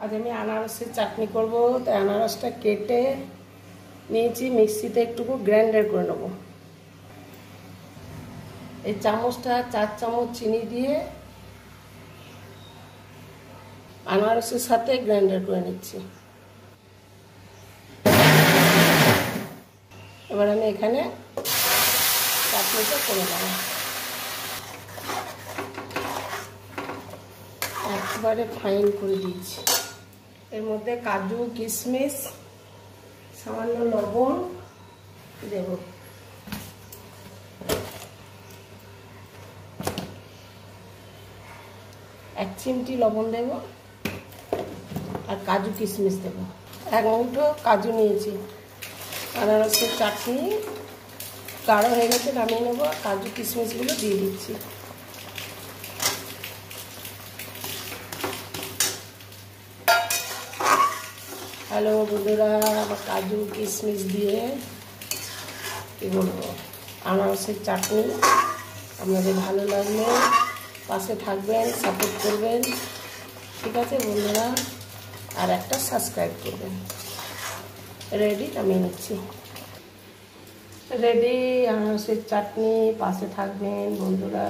আজ আমি আনারসের চাটনি করব। তাই আনারসটা কেটে নিয়েছি, মিক্সিতে একটু গ্রাইন্ডার করে নেব। এই চামচটা 4 চামচ চিনি দিয়ে আনারসের সাথে গ্রাইন্ডার করে নিচ্ছি। এবার আমি এখানে চাটনিটা করে নেব। একবারে ফাইন করে দিয়েছি। এর মধ্যে কাজু, কিশমিশ, সামান্য লবণ দেব। এক চিমটি লবণ দেব আর কাজু কিশমিশ দেব। এক মুঠো কাজু নিয়েছি। আনারসের চাটনি গাঢ় হয়ে গেছে, নামিয়ে নেব। কাজু কিশমিশগুলো দিয়ে দিচ্ছি। হ্যালো বন্ধুরা, আমার কাজু কিশমিশ দিয়ে কী বলবো আনারসের চাটনি। আপনাদের ভালো লাগলে পাশে থাকবেন, সাপোর্ট করবেন, ঠিক আছে বন্ধুরা? আর একটা সাবস্ক্রাইব করবেন। রেডি, নামিয়ে নিচ্ছি। রেডি আনারসের চাটনি, পাশে থাকবেন বন্ধুরা।